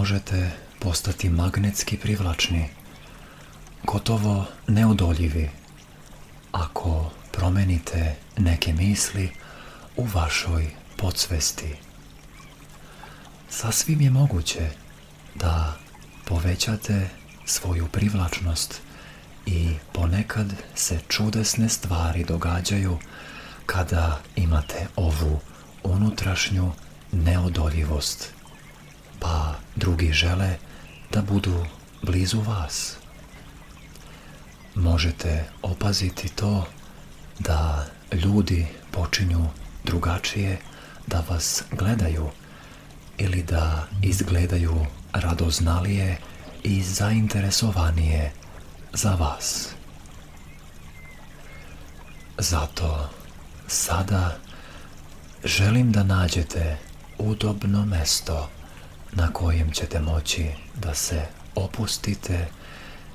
možete postati magnetski privlačni, gotovo neodoljivi, ako promenite neke misli u vašoj podsvesti. Sasvim je moguće da povećate svoju privlačnost i ponekad se čudesne stvari događaju kada imate ovu unutrašnju neodoljivost, pa drugi žele da budu blizu vas. Možete opaziti to da ljudi počinju drugačije da vas gledaju ili da izgledaju radoznalije i zainteresovanije za vas. Zato sada želim da nađete udobno mesto na kojem ćete moći da se opustite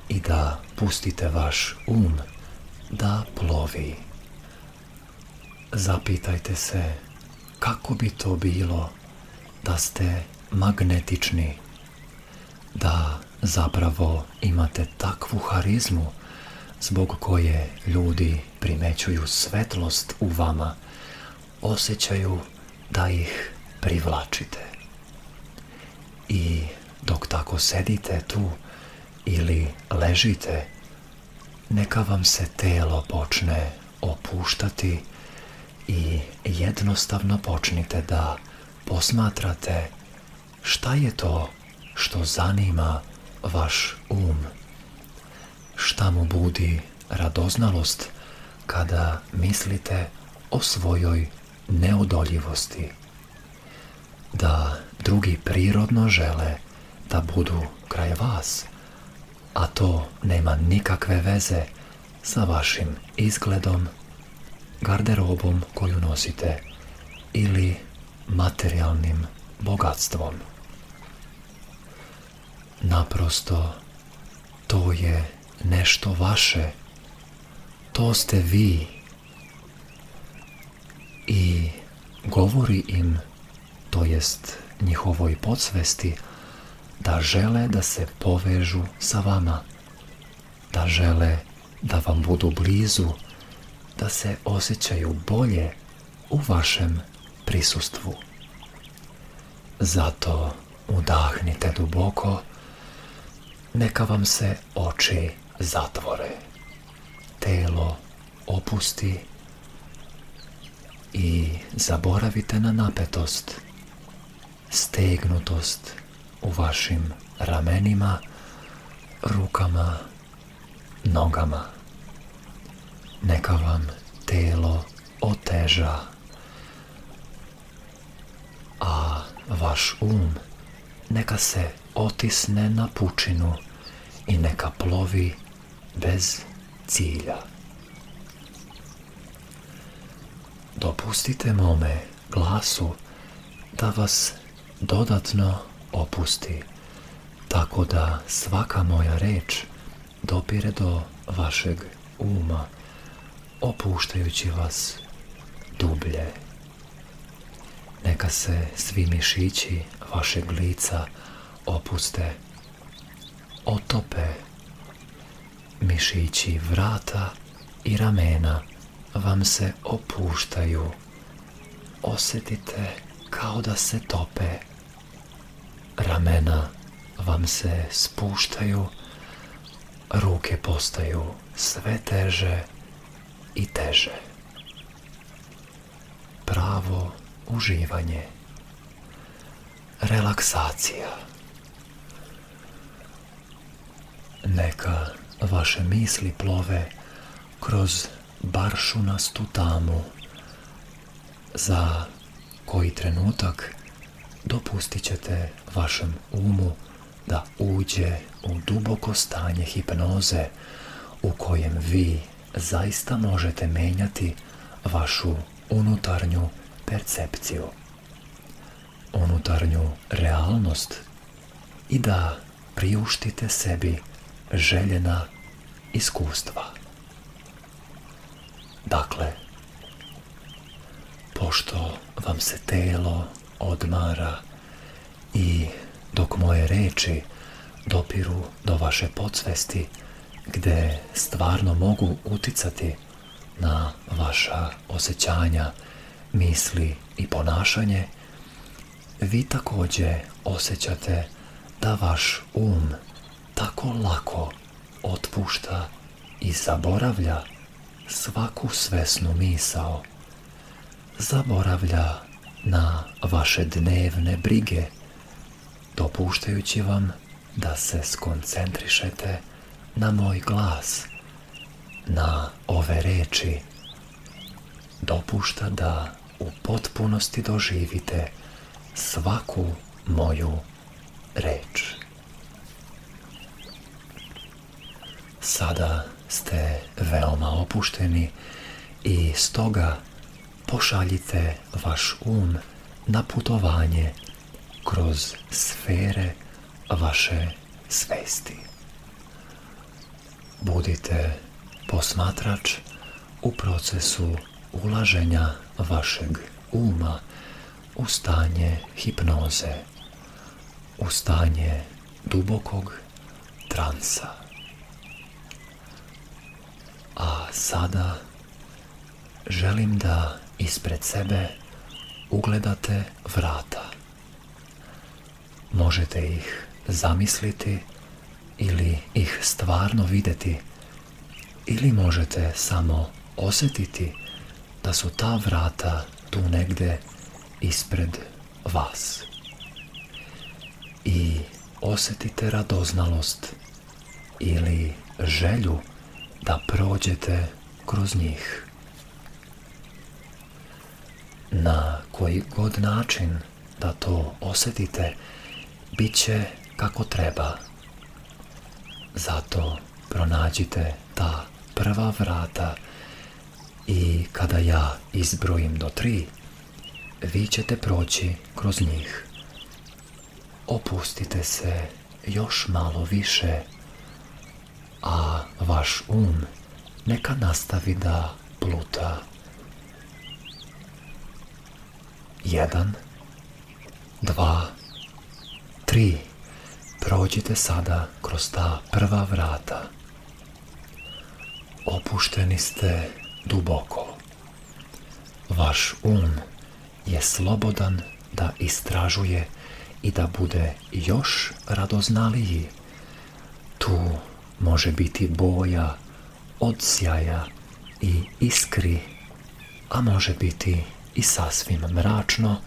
i da pustite vaš da plovi. Zapitajte se kako bi to bilo da ste magnetični, da zapravo imate takvu harizmu zbog koje ljudi primećuju svetlost u vama, osjećaju da ih privlačite. I dok tako sedite tu ili ležite, neka vam se telo počne opuštati i jednostavno počnite da posmatrate šta je to što zanima vaš šta mu budi radoznalost kada mislite o svojoj neodoljivosti, da drugi prirodno žele da budu kraj vas, a to nema nikakve veze sa vašim izgledom, garderobom koju nosite ili materijalnim bogatstvom. Naprosto, to je nešto vaše, to ste vi. I govori im, to jest njihovoj podsvesti, da žele da se povežu sa vama, da žele da vam budu blizu, da se osjećaju bolje u vašem prisustvu. Zato udahnite duboko, neka vam se oči zatvore, telo opusti i zaboravite na napetost, stegnutost u vašim ramenima, rukama, nogama. Neka vam telo oteža, a vaš neka se otisne na pučinu i neka plovi bez cilja. Dopustite mome glasu da vas dodatno opusti, tako da svaka moja reč dopire do vašeg opuštajući vas dublje. Neka se svi mišići vašeg lica opuste, otope. Mišići vrata i ramena vam se opuštaju. Osjetite kao da se tope. Ramena vam se spuštaju, ruke postaju sve teže i teže. Pravo uživanje, relaksacija. Neka vaše misli plove kroz baršunastu tamu. Za koji trenutak dopustit ćete vašem da uđe u duboko stanje hipnoze u kojem vi zaista možete menjati vašu unutarnju percepciju, unutarnju realnost i da priuštite sebi željena iskustva. Dakle, pošto vam se telo odmara i dok dok moje reči dopiru do vaše podsvesti, gde stvarno mogu uticati na vaša osjećanja, misli i ponašanje, vi također osjećate da vaš tako lako otpušta i zaboravlja svaku svesnu misao, zaboravlja na vaše dnevne brige, dopuštajući vam da se skoncentrišete na moj glas, na ove reči. Dopušta da u potpunosti doživite svaku moju reč. Sada ste veoma opušteni i stoga pošaljite vaš na putovanje kroz sfere vaše svesti. Budite posmatrač u procesu ulaženja vašeg u stanje hipnoze, u stanje dubokog transa. A sada želim da ispred sebe ugledate vrata. Možete ih zamisliti ili ih stvarno vidjeti, ili možete samo osjetiti da su ta vrata tu negdje ispred vas. I osjetite radoznalost ili želju da prođete kroz njih. Na koji god način da to osjetite, bit će kako treba. Zato pronađite ta prva vrata i kada ja izbrojim do 3, vi ćete proći kroz njih. Opustite se još malo više, a vaš neka nastavi da pluta. 1, 2, 3. Prođite sada kroz ta prva vrata. Opušteni ste duboko. Vaš je slobodan da istražuje i da bude još radoznaliji. Tu može biti boja, odsjaja i iskri, a može biti i sasvim mračno.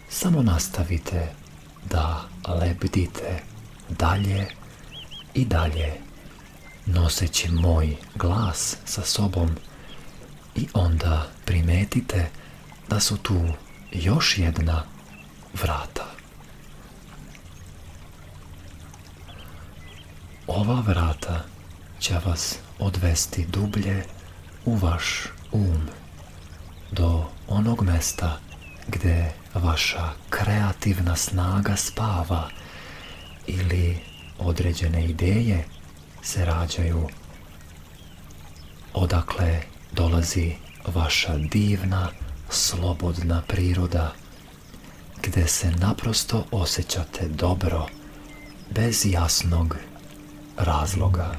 Samo nastavite da lebdite dalje i dalje, noseći moj glas sa sobom, i onda primetite da su tu još jedna vrata. Ova vrata će vas odvesti dublje u vaš do onog mesta gdje vaša kreativna snaga spava ili određene ideje se rađaju, odakle dolazi vaša divna, slobodna priroda, gdje se naprosto osjećate dobro, bez jasnog razloga.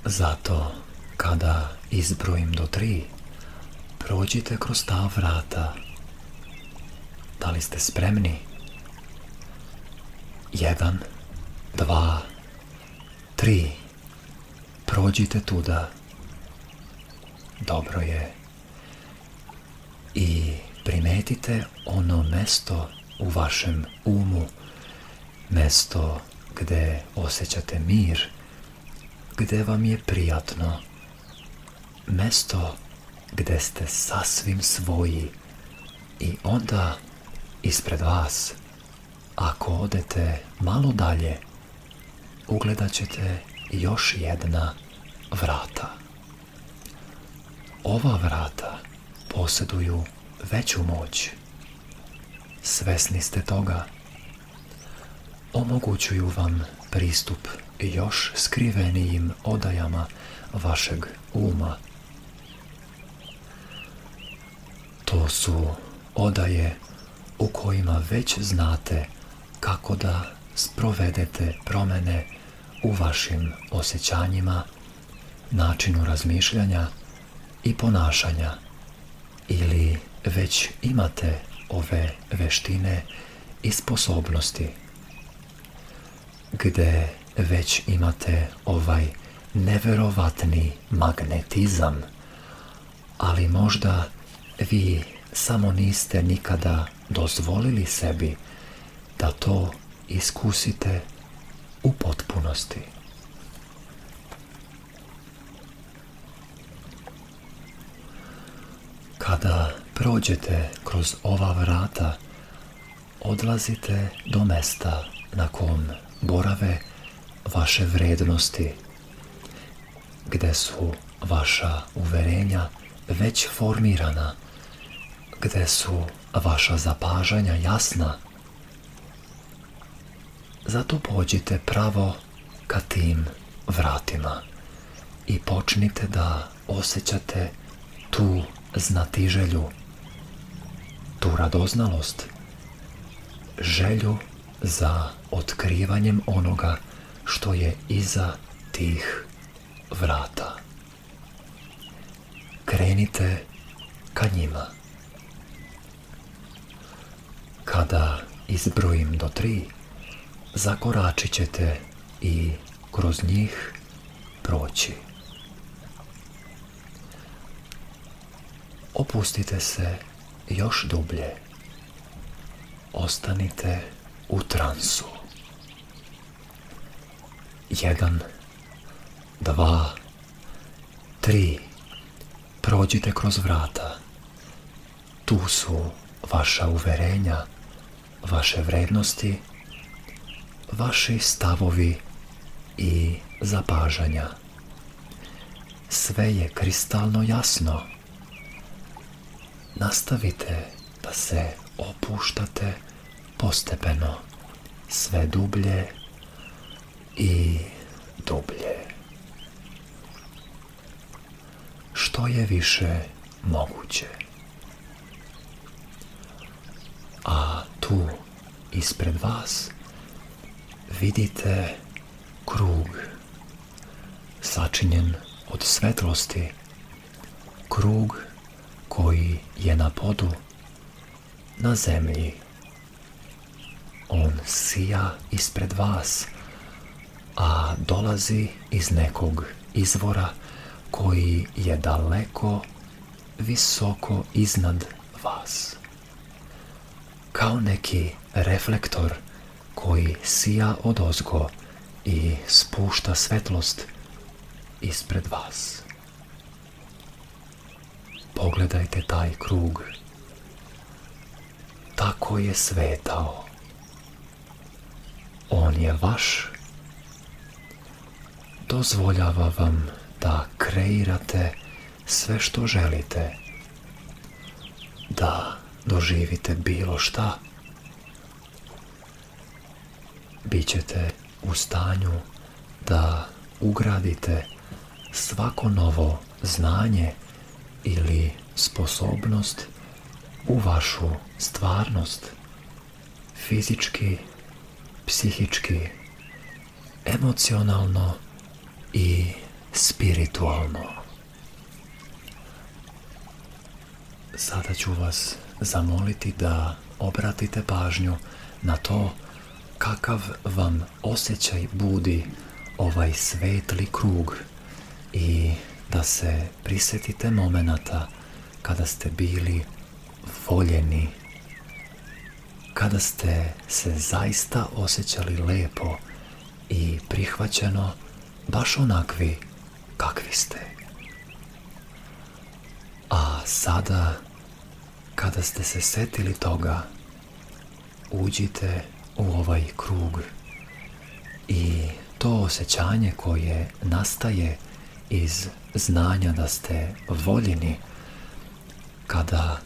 Zato, kada izbrojim do 3, prođite kroz ta vrata. Da li ste spremni? 1, 2, 3. Prođite tuda. Dobro je. I primetite ono mesto u vašem mesto gdje osjećate mir, gdje vam je prijatno, mesto gdje ste sasvim svoji. I onda ispred vas, ako odete malo dalje, ugledat ćete još jedna vrata. Ova vrata posjeduju veću moć. Svesni ste toga. Omogućuju vam pristup još skrivenijim odajama vašeg To su odaje u kojima već znate kako da sprovedete promjene u vašim osjećanjima, načinu razmišljanja i ponašanja, ili već imate ove veštine i sposobnosti, gde već imate ovaj neverovatni magnetizam, ali možda vi samo niste nikada dozvolili sebi da to iskusite u potpunosti. Kada prođete kroz ova vrata, odlazite do mesta na kom borave vaše vrednosti, gde su vaša uverenja već formirana, gde su vaša zapažanja jasna. Zato pođite pravo ka tim vratima i počnite da osjećate tu znatiželju, tu radoznalost, želju za otkrivanjem onoga što je iza tih vrata. Krenite ka njima. Kada izbrojim do 3, zakoračit ćete i kroz njih proći. Opustite se još dublje. Ostanite u transu. 1, 2, 3. Prođite kroz vrata. Tu su vaša uverenja, vaše vrednosti, vaši stavovi i zapažanja. Sve je kristalno jasno. Nastavite da se opuštate postepeno, sve dublje i dublje. Što je više moguće. A tu, ispred vas, vidite krug sačinjen od svetlosti, krug koji je na podu, na zemlji. On sija ispred vas, a dolazi iz nekog izvora koji je daleko, visoko iznad vas. Kao neki reflektor koji sija odozgo i spušta svetlost ispred vas. Pogledajte taj krug. Tako je svetao. On je vaš. Dozvoljava vam da kreirate sve što želite, da doživite bilo šta. Bićete u stanju da ugradite svako novo znanje ili sposobnost u vašu stvarnost, fizički, psihički, emocionalno i spiritualno. Sada ću vas zamoliti da obratite pažnju na to kakav vam osjećaj budi ovaj svetli krug i da se prisjetite momenata kada ste bili voljeni, kada ste se zaista osjećali lepo i prihvaćeno baš onakvi kakvi ste. A sada, kada ste se setili toga, uđite u ovaj krug i to osjećanje koje nastaje iz znanja da ste voljeni, kada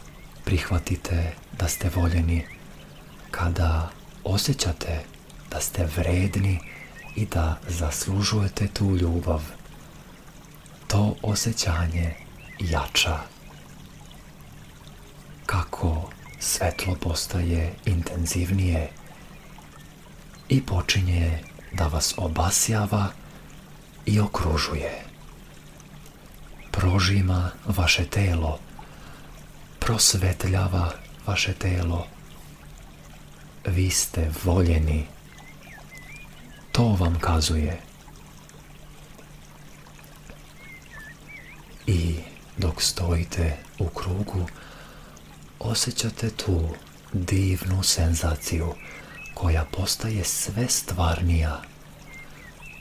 prihvatite da ste voljeni, kada osjećate da ste vredni i da zaslužujete tu ljubav, to osjećanje jača. Kako svetlo postaje intenzivnije i počinje da vas obasjava i okružuje. Prožima vaše telo, prosvetljava vaše telo. Vi ste voljeni. To vam kazuje. I dok stojite u krugu, osjećate tu divnu senzaciju koja postaje sve stvarnija.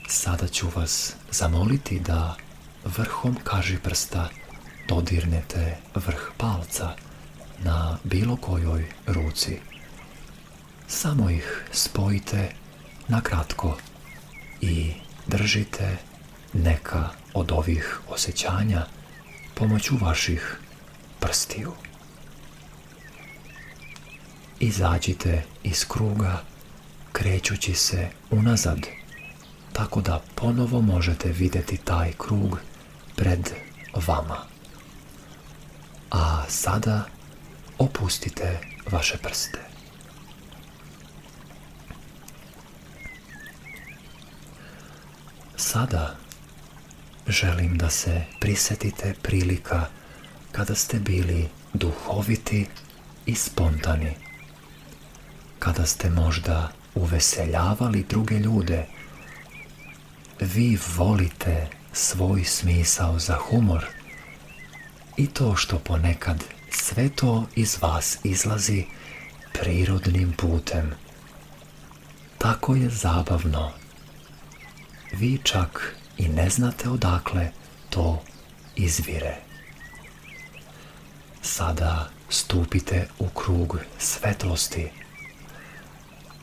Sada ću vas zamoliti da vrhom kažiprsta dodirnete vrh palca na bilo kojoj ruci. Samo ih spojite na kratko i držite neka od ovih osjećanja pomoću vaših prstiju. Izađite iz kruga krećući se unazad, tako da ponovo možete vidjeti taj krug pred vama. A sada opustite vaše prste. Sada želim da se prisjetite prilika kada ste bili duhoviti i spontani, kada ste možda uveseljavali druge ljude. Vi volite svoj smisao za humor i to što ponekad sve to iz vas izlazi prirodnim putem. Tako je zabavno. Vi čak i ne znate odakle to izvire. Sada stupite u krug svetlosti.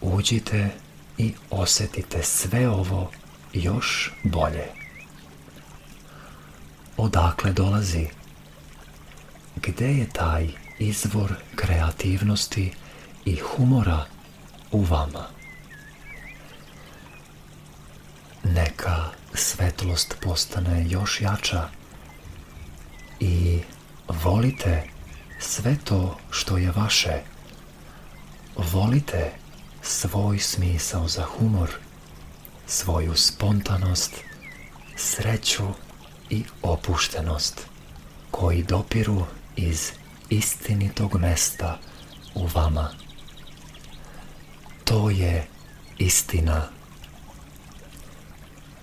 Uđite i osjetite sve ovo još bolje. Odakle dolazi? Gde je taj izvor kreativnosti i humora u vama? Neka svetlost postane još jača i volite sve to što je vaše. Volite svoj smisao za humor, svoju spontanost, sreću i opuštenost koji dopiru iz istinitog mesta u vama. To je istina.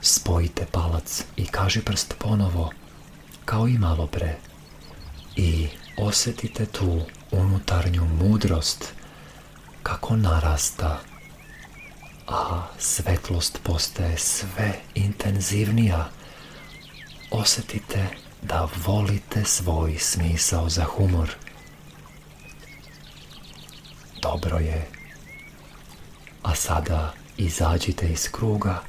Spojite palac i kažiprst ponovo, kao i malo pre, i osjetite tu unutarnju mudrost kako narasta, a svetlost postaje sve intenzivnija. Osjetite da volite svoj smisao za humor. Dobro je. A sada izađite iz kruga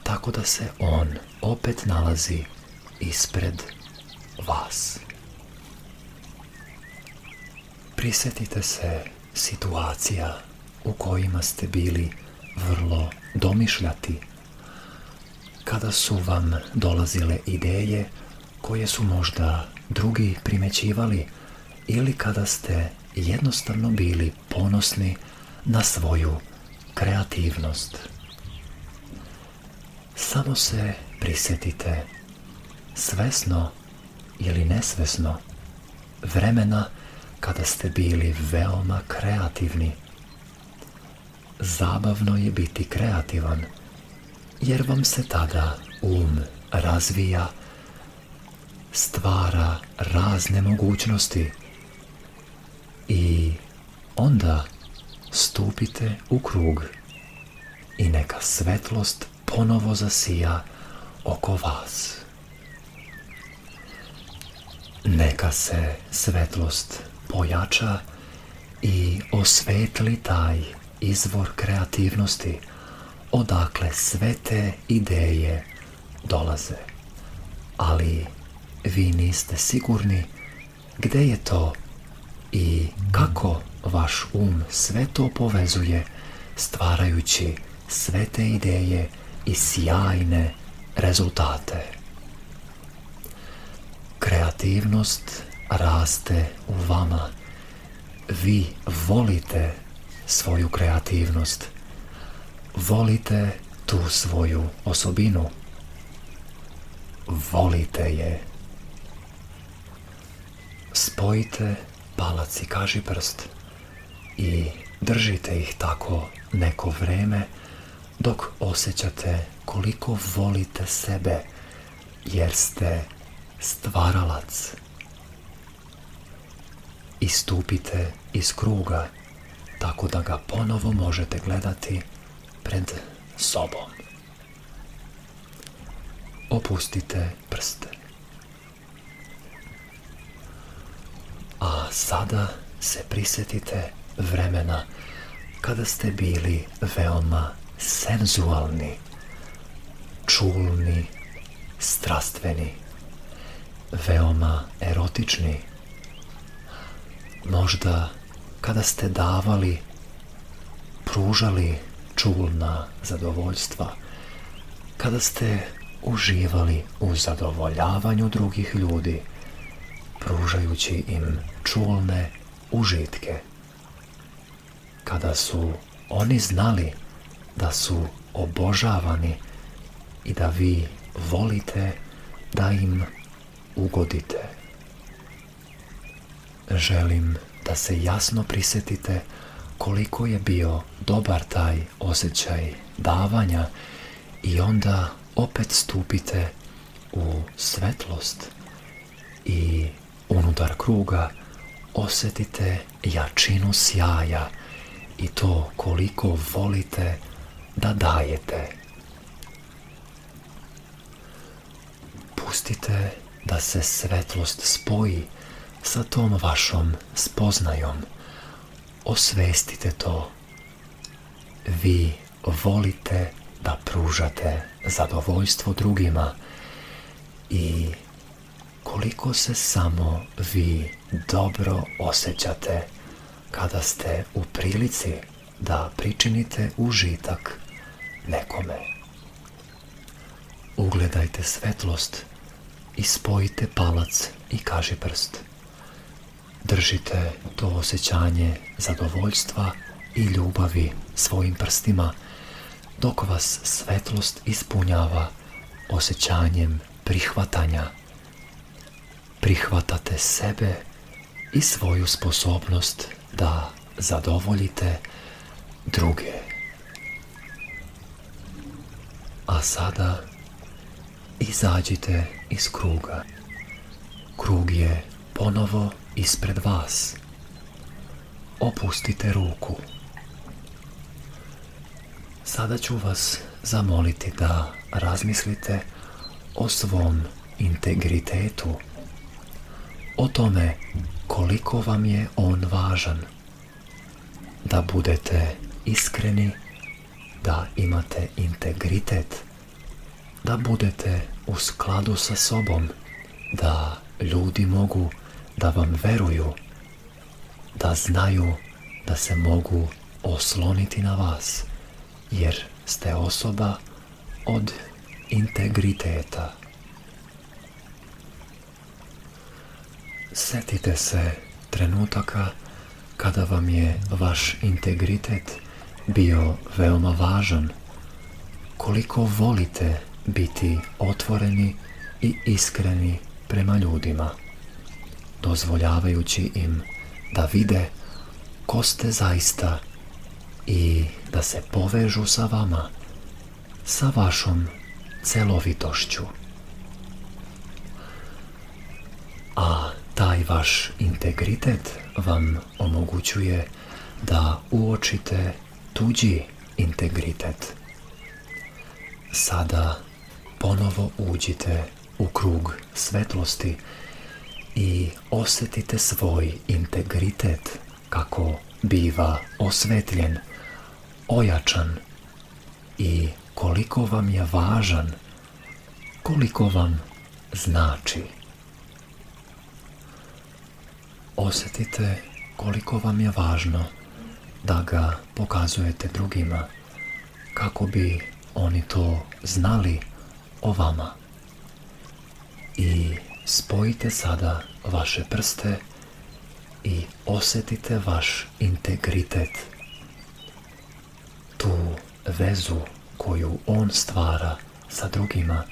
tako da se on opet nalazi ispred vas. Prisjetite se situacija u kojima ste bili vrlo domišljati, kada su vam dolazile ideje koje su možda drugi primećivali ili kada ste jednostavno bili ponosni na svoju kreativnost. Samo se prisjetite, svesno ili nesvesno, vremena kada ste bili veoma kreativni. Zabavno je biti kreativan, jer vam se tada razvija, stvara razne mogućnosti i onda stupite u krug i neka svetlost ponovo zasija oko vas. Neka se svetlost pojača i osvetli taj izvor kreativnosti odakle sve te ideje dolaze. Ali vi niste sigurni gde je to i kako vaš sve to povezuje, stvarajući sve te ideje i sjajne rezultate. Kreativnost raste u vama. vi volite svoju kreativnost, volite tu svoju osobinu, volite je. Spojite palac i kažiprst i držite ih tako neko vreme dok osjećate koliko volite sebe, jer ste stvaralac. Istupite iz kruga tako da ga ponovo možete gledati pred sobom. Opustite prste. A sada se prisjetite vremena kada ste bili veoma senzualni, čulni, strastveni, veoma erotični. Možda kada ste davali, pružali čulna zadovoljstva, kada ste uživali u zadovoljavanju drugih ljudi, pružajući im čulne užitke, kada su oni znali da su obožavani i da vi volite da im ugodite. Želim da se jasno prisjetite koliko je bio dobar taj osjećaj davanja i onda opet stupite u svetlost i unutar kruga osjetite jačinu sjaja i to koliko volite da dajete. Pustite da se svetlost spoji sa tom vašom spoznajom. Osvestite to. Vi volite da pružate zadovoljstvo drugima i koliko se samo vi dobro osjećate kada ste u prilici da pričinite užitak nekome. Ugledajte svetlost i spojite palac i kažiprst. Držite to osjećanje zadovoljstva i ljubavi svojim prstima dok vas svetlost ispunjava osjećanjem prihvatanja. Prihvatate sebe i svoju sposobnost da zadovoljite druge. A sada izađite iz kruga. Krug je ponovo ispred vas. Opustite ruku. Sada ću vas zamoliti da razmislite o svom integritetu, o tome koliko vam je on važan, da budete iskreni, da imate integritet, da budete u skladu sa sobom, da ljudi mogu da vam veruju, da znaju da se mogu osloniti na vas, jer ste osoba od integriteta. Sjetite se trenutaka kada vam je vaš integritet bio veoma važan, koliko volite biti otvoreni i iskreni prema ljudima, dozvoljavajući im da vide ko ste zaista i da se povežu sa vama, sa vašom celovitošću. A taj vaš integritet vam omogućuje da uočite tuđi integritet. Sada ponovo uđite u krug svetlosti i osjetite svoj integritet kako biva osvetljen, ojačan i koliko vam je važan, koliko vam znači. Osjetite koliko vam je važno da ga pokazujete drugima, kako bi oni to znali o vama. I spojite sada vaše prste i osjetite vaš integritet, tu vezu koju on stvara sa drugima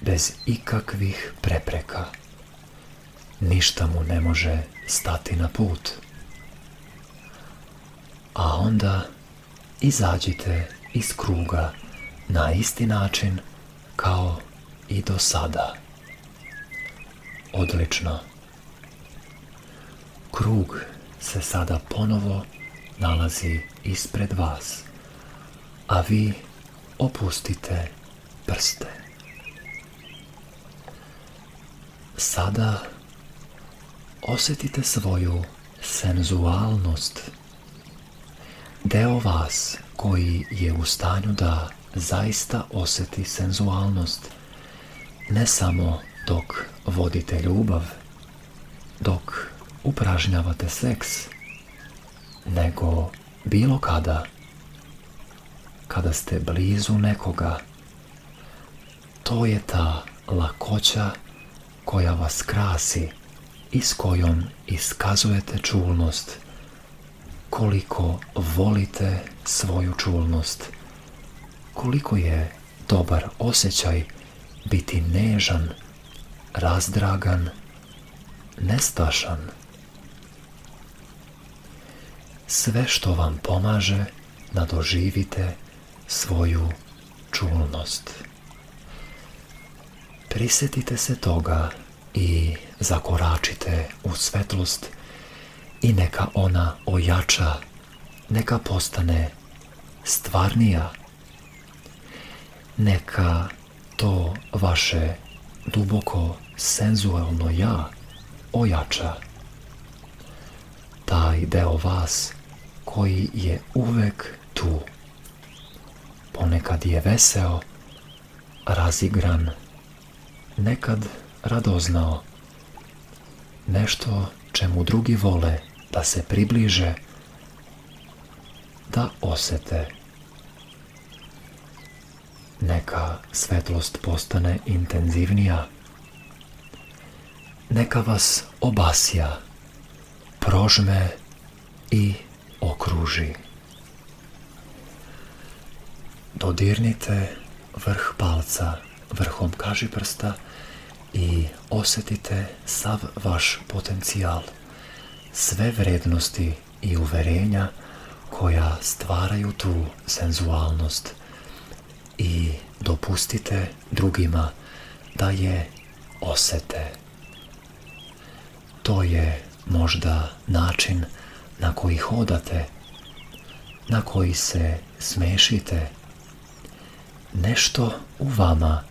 bez ikakvih prepreka. Ništa mu ne može stati na put. A onda izađite iz kruga na isti način kao i do sada. Odlično. Krug se sada ponovo nalazi ispred vas, a vi opustite prste. Sada osjetite svoju senzualnost, deo vas koji je u stanju da zaista osjeti senzualnost, ne samo dok vodite ljubav, dok upražnjavate seks, nego bilo kada ste blizu nekoga. To je ta lakoća koja vas krasi i s kojom iskazujete čulnost, koliko volite svoju čulnost, koliko je dobar osjećaj biti nežan, razdragan, nestašan. Sve što vam pomaže da doživite svoju čulnost. Prisjetite se toga i zakoračite u svetlost i neka ona ojača, neka postane stvarnija. Neka to vaše duboko senzualno ja ojača. Taj deo vas koji je uvek tu. Ponekad je veseo, razigran, nekad radoznao. Nešto čemu drugi vole da se približe, da osete. Neka svetlost postane intenzivnija. Neka vas obasja, prožme i okruži. Dodirnite vrh palca vrhom kažiprsta i osjetite sav vaš potencijal, sve vrednosti i uverenja koja stvaraju tu senzualnost i dopustite drugima da je osjete. To je možda način na koji hodate, na koji se smešite. Nešto u vama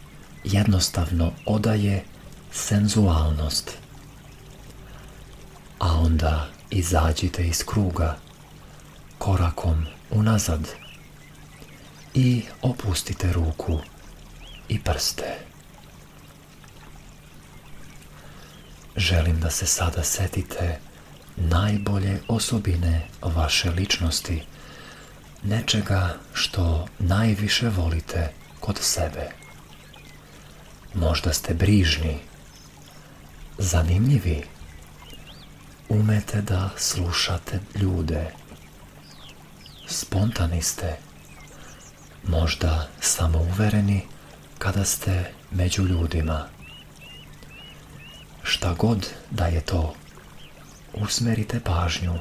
jednostavno odaje senzualnost. A onda izađite iz kruga, korakom unazad i opustite ruku i prste. Želim da se sada setite najbolje osobine vaše ličnosti, nečega što najviše volite kod sebe. Možda ste brižni, zanimljivi, umete da slušate ljude, spontani ste, možda samouvereni kada ste među ljudima. Šta god da je to, usmerite pažnju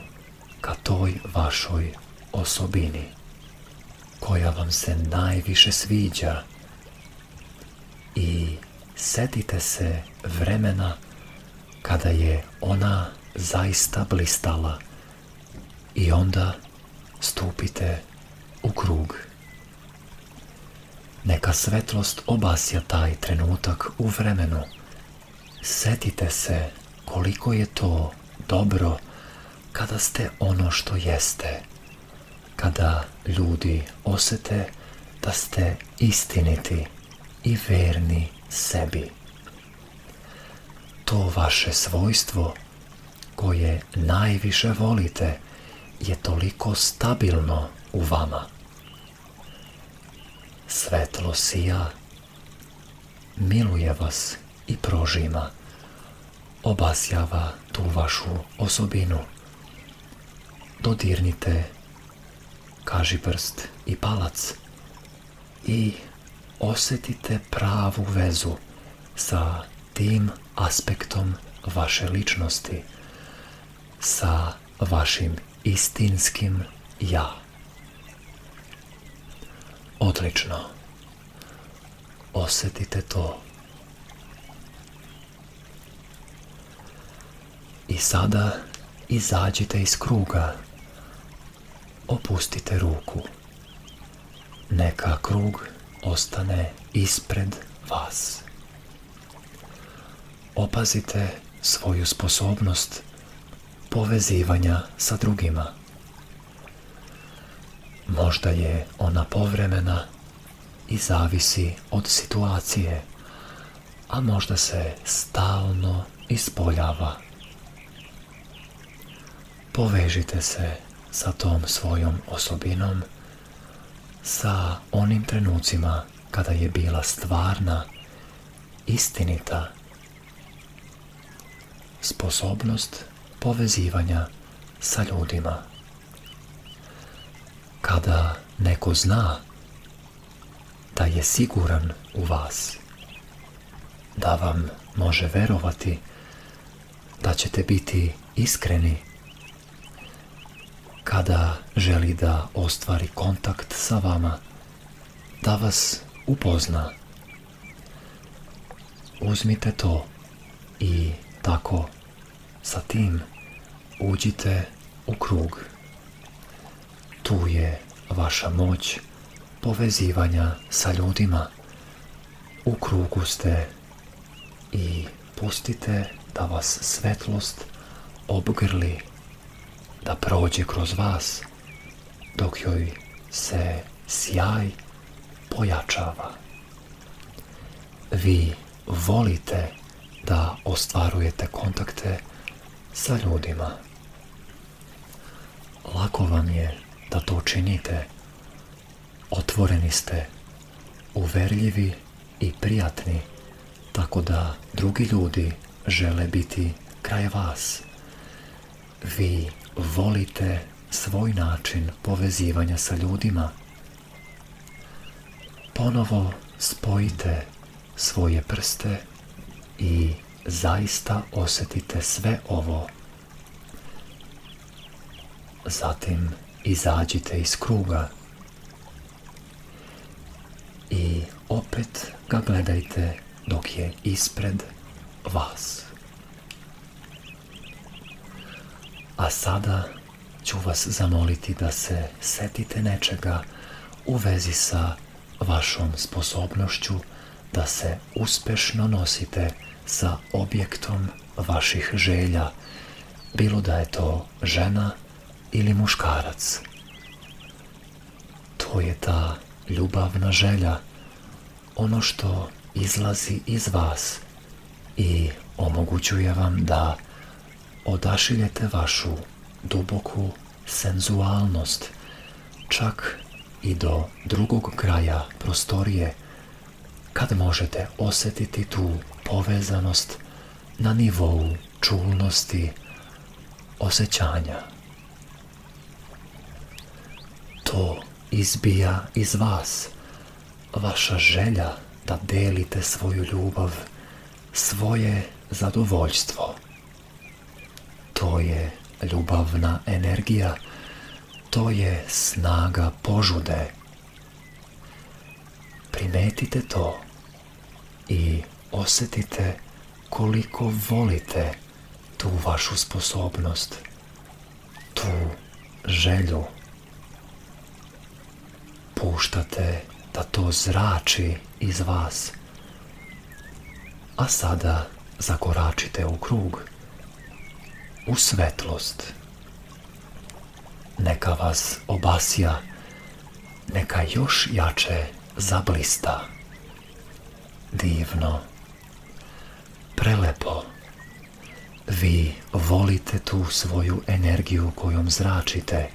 ka toj vašoj osobini koja vam se najviše sviđa i setite se vremena kada je ona zaista blistala i onda stupite u krug. Neka svetlost obasja taj trenutak u vremenu. Setite se koliko je to dobro kada ste ono što jeste, kada ljudi osjete da ste istiniti i verni sebi. To vaše svojstvo koje najviše volite je toliko stabilno u vama. Svetlo sija, miluje vas i prožima, obasjava tu vašu osobinu. Dodirnite kažiprst i palac i osjetite pravu vezu sa tim aspektom vaše ličnosti, sa vašim istinskim ja. Odlično. Osjetite to. I sada izađite iz kruga. Opustite ruku. Neka krug ostane ispred vas. Opazite svoju sposobnost povezivanja sa drugima. Možda je ona povremena i zavisi od situacije, a možda se stalno ispoljava. Povežite se sa tom svojom osobinom, sa onim trenucima kada je bila stvarna, istinita. Sposobnost povezivanja sa ljudima. Kada neko zna da je siguran u vas, da vam može verovati, da ćete biti iskreni, kada želi da ostvari kontakt sa vama, da vas upozna. Uzmite to i tako sa tim uđite u krug. Tu je vaša moć povezivanja sa ljudima. U krugu ste i pustite da vas svetlost obgrli, da prođe kroz vas, dok joj se sjaj pojačava. Vi volite da ostvarujete kontakte sa ljudima. Lako vam je da to činite. Otvoreni ste, uverljivi i prijatni, tako da drugi ljudi žele biti kraj vas. Vi volite svoj način povezivanja sa ljudima. Ponovo spojite svoje prste i zaista osjetite sve ovo. Zatim izađite iz kruga i opet ga gledajte dok je ispred vas. A sada ću vas zamoliti da se setite nečega u vezi sa vašom sposobnošću da se uspešno nosite sa objektom vaših želja, bilo da je to žena ili muškarac. To je ta ljubavna želja, ono što izlazi iz vas i omogućuje vam da odašiljete vašu duboku senzualnost, čak i do drugog kraja prostorije, kad možete osjetiti tu povezanost na nivou čulnosti, osjećanja. To izbija iz vas, vaša želja da delite svoju ljubav, svoje zadovoljstvo. To je ljubavna energija, to je snaga požude. Primetite to i osjetite koliko volite tu vašu sposobnost, tu želju. Puštate da to zrači iz vas. A sada zakoračite u krug, u svetlost. Neka vas obasja, neka još jače zablista. Divno, prelepo. Vi volite tu svoju energiju kojom zračite.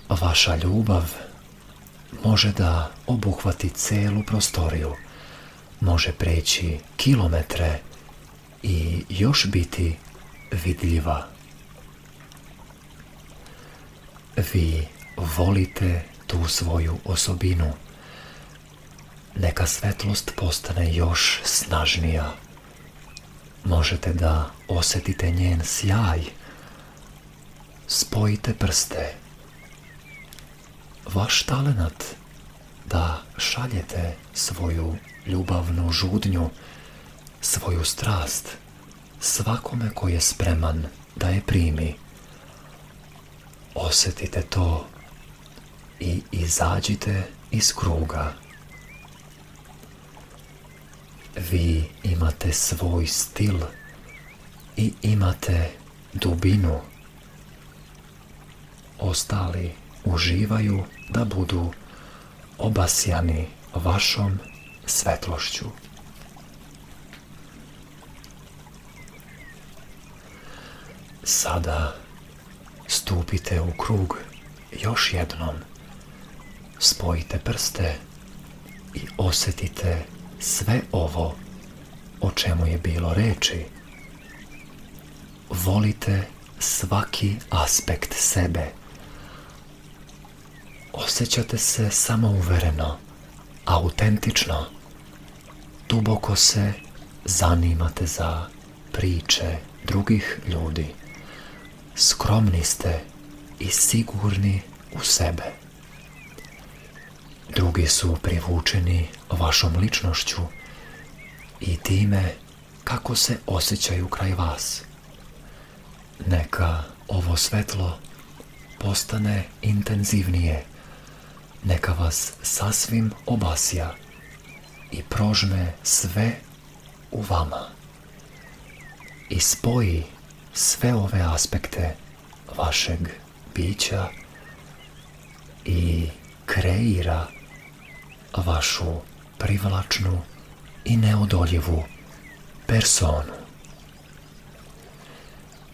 Vaša ljubav može da obuhvati celu prostoriju, može preći kilometre i još biti vidljiva. Vi volite tu svoju osobinu. Neka svetlost postane još snažnija. Možete da osjetite njen sjaj. Spojite prste. Vaš talenat da šaljete svoju ljubavnu žudnju, svoju strast svakome ko je spreman da je primi. Osjetite to i izađite iz kruga. Vi imate svoj stil i imate dubinu. Ostali uživaju da budu obasjani vašom svetlošću. Sada stupite u krug još jednom. Spojite prste i osjetite sve ovo o čemu je bilo reči. Volite svaki aspekt sebe. Osjećate se samouvereno, autentično. Duboko se zanimate za priče drugih ljudi. Skromni ste i sigurni u sebe. Drugi su privučeni vašom ličnošću i time kako se osjećaju kraj vas. Neka ovo svetlo postane intenzivnije. Neka vas sasvim obasja i prožme sve u vama i spoji sve ove aspekte vašeg bića i kreira vašu privlačnu i neodoljivu personu.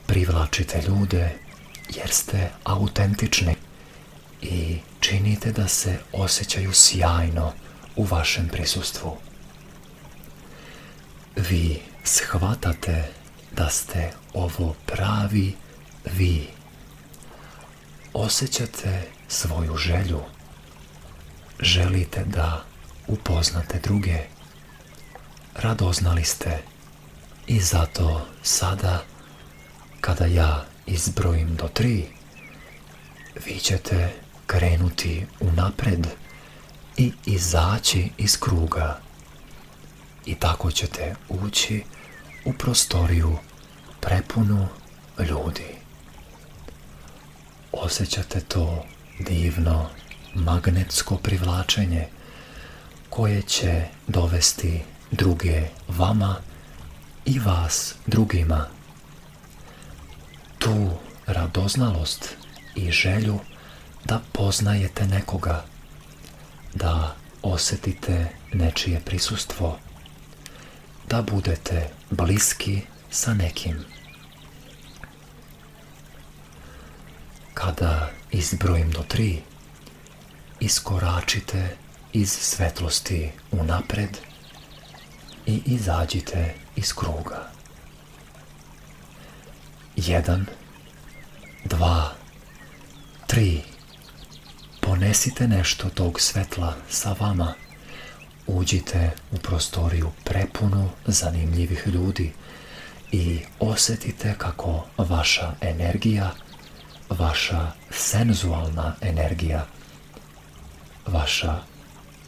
Privlačite ljude jer ste autentični i činite da se osjećaju sjajno u vašem prisustvu. Vi shvatate da ste ovo pravi vi. Osjećate svoju želju. Želite da upoznate druge. Radoznali ste i zato sada kada ja izbrojim do 3, vi ćete krenuti unapred i izaći iz kruga. I tako ćete ući u prostoriju prepunu ljudi. Osjećate to divno magnetsko privlačenje koje će dovesti druge vama i vas drugima. Tu radoznalost i želju da poznajete nekoga, da osjetite nečije prisustvo, da budete bliski sa nekim. Kada izbrojim do 3, iskoračite iz svetlosti unapred i izađite iz kruga. 1, 2, 3. Ponesite nešto tog svetla sa vama. Uđite u prostoriju prepunu zanimljivih ljudi i osjetite kako vaša energija, vaša senzualna energija, vaša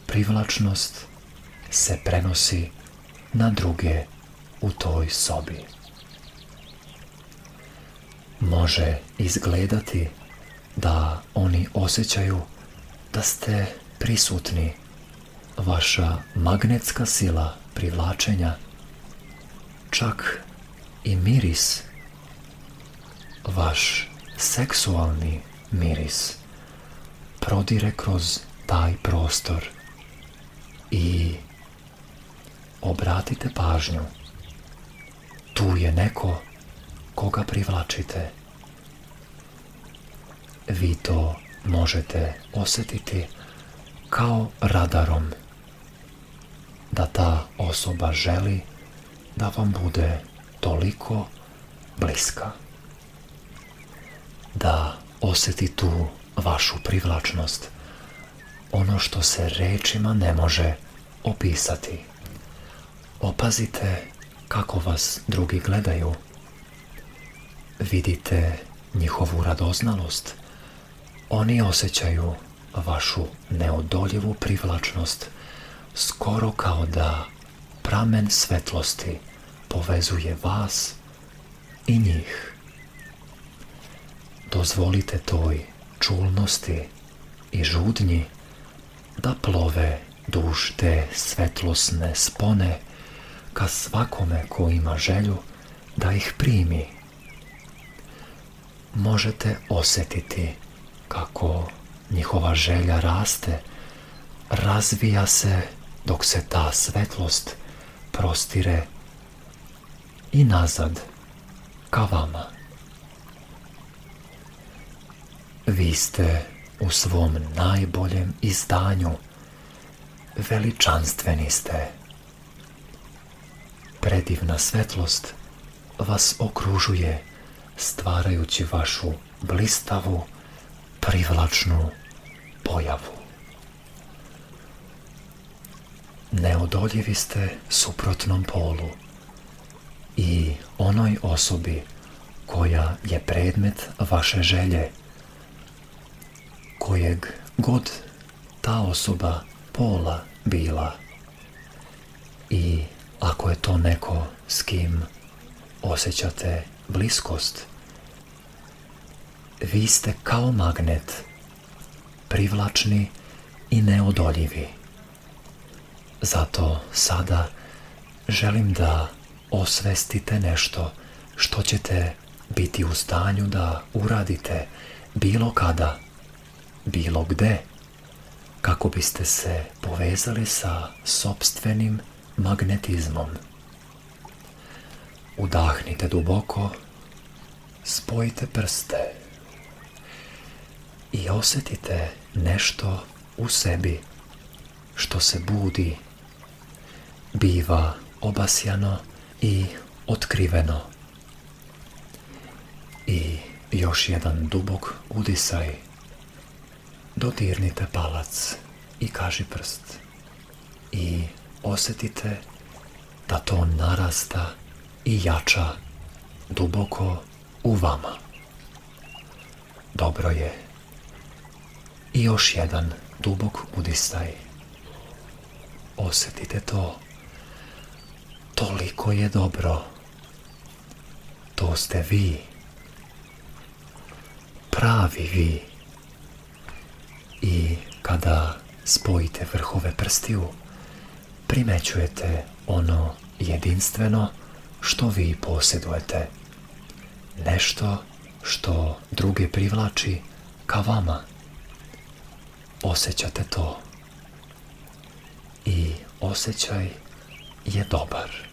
privlačnost se prenosi na druge u toj sobi. Može izgledati da oni osjećaju da ste prisutni. Vaša magnetska sila privlačenja, čak i miris, vaš seksualni miris, prodire kroz taj prostor i obratite pažnju. Tu je neko koga privlačite. Vi to možete osjetiti kao radarom, da ta osoba želi da vam bude toliko bliska. Da osjeti tu vašu privlačnost, ono što se rečima ne može opisati. Opazite kako vas drugi gledaju. Vidite njihovu radoznalost. Oni osjećaju vašu neodoljivu privlačnost, skoro kao da pramen svetlosti povezuje vas i njih. Dozvolite toj čulnosti i žudnji da plove duž te svetlosne spone ka svakome ko ima želju da ih primi. Možete osjetiti kako njihova želja raste, razvija se dok se ta svetlost prostire i nazad ka vama. Vi ste u svom najboljem izdanju, veličanstveni ste. Predivna svetlost vas okružuje, stvarajući vašu blistavu, privlačnu pojavu. Neodoljivi ste suprotnom polu i onoj osobi koja je predmet vaše želje, kojeg god ta osoba pola bila. I ako je to neko s kim osjećate bliskost, vi ste kao magnet, privlačni i neodoljivi. Zato sada želim da osvestite nešto što ćete biti u stanju da uradite bilo kada, bilo gde, kako biste se povezali sa sopstvenim magnetizmom. Udahnite duboko, spojite prste i osjetite nešto u sebi što se budi, biva obasjano i otkriveno. I još jedan dubok udisaj. Dodirnite palac i kaži prst i osjetite da to narasta i jača duboko u vama. Dobro je. I još jedan dubok udisaj. Osjetite to. Toliko je dobro. To ste vi. Pravi vi. I kada spojite vrhove prstiju, primećujete ono jedinstveno što vi posjedujete. Nešto što druge privlači ka vama. Osjećate to. I osjećaj je dobar.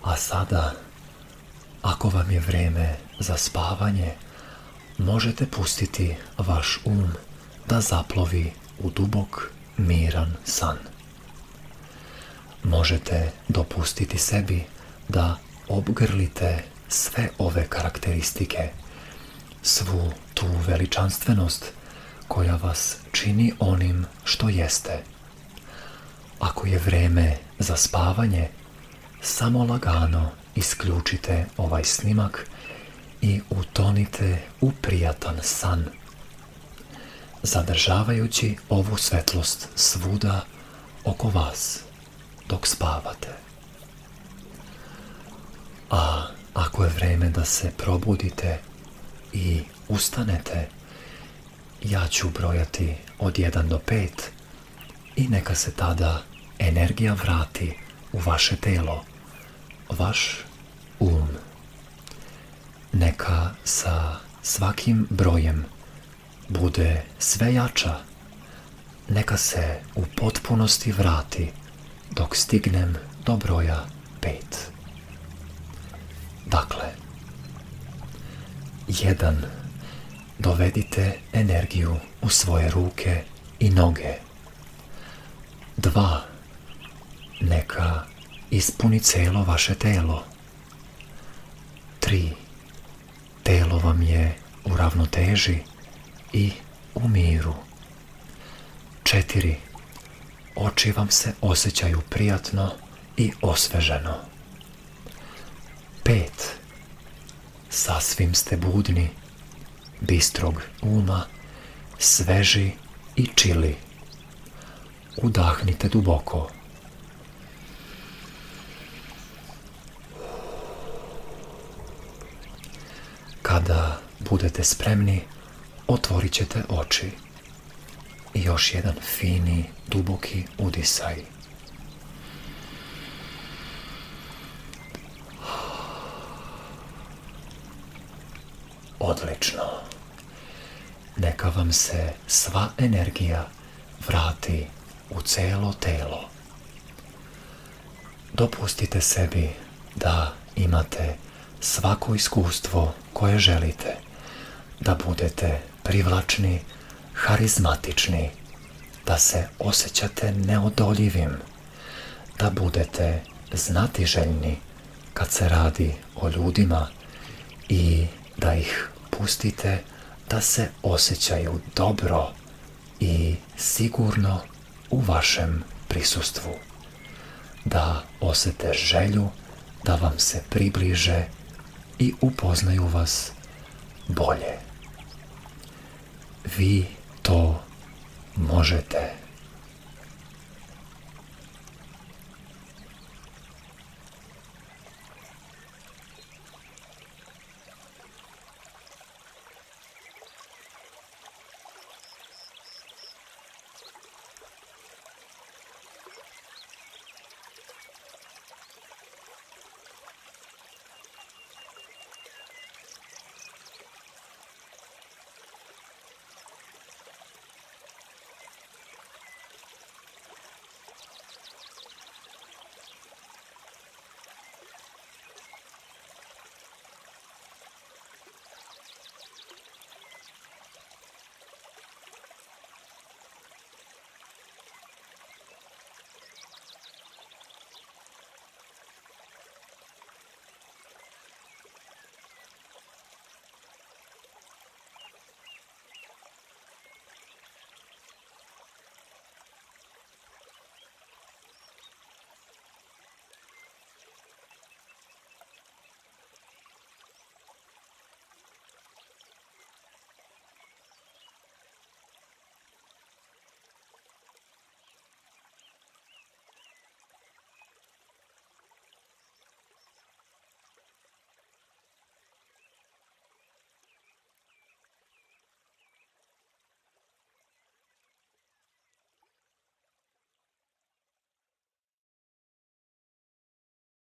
A sada, ako vam je vrijeme za spavanje, možete pustiti vaš da zaplovi u dubok, miran san. Možete dopustiti sebi da obgrlite sve ove karakteristike, svu tu veličanstvenost koja vas čini onim što jeste. Ako je vrijeme za spavanje, samo lagano isključite ovaj snimak i utonite u prijatan san, zadržavajući ovu svetlost svuda oko vas dok spavate. A ako je vrijeme da se probudite i ustanete, ja ću brojati od 1 do 5 i neka se tada energija vrati u vaše telo, vaš Neka sa svakim brojem bude sve jača, neka se u potpunosti vrati dok stignem do broja 5. Dakle, 1. Dovedite energiju u svoje ruke i noge. 2. neka ispuni celo vaše telo. 3. Telo vam je u ravnoteži i u miru. 4. Oči vam se osjećaju prijatno i osveženo. 5. Sasvim ste budni, bistrog uma, sveži i čili. Udahnite duboko. Kada budete spremni, otvorit ćete oči. I još jedan fini, duboki udisaj. Odlično. Neka vam se sva energija vrati u celo telo. Dopustite sebi da imate svako iskustvo koje želite, da budete privlačni, harizmatični, da se osjećate neodoljivim, da budete znatiželjni kad se radi o ljudima i da ih pustite da se osjećaju dobro i sigurno u vašem prisustvu, da osjete želju da vam se približe i upoznaju vas bolje. Vi to možete.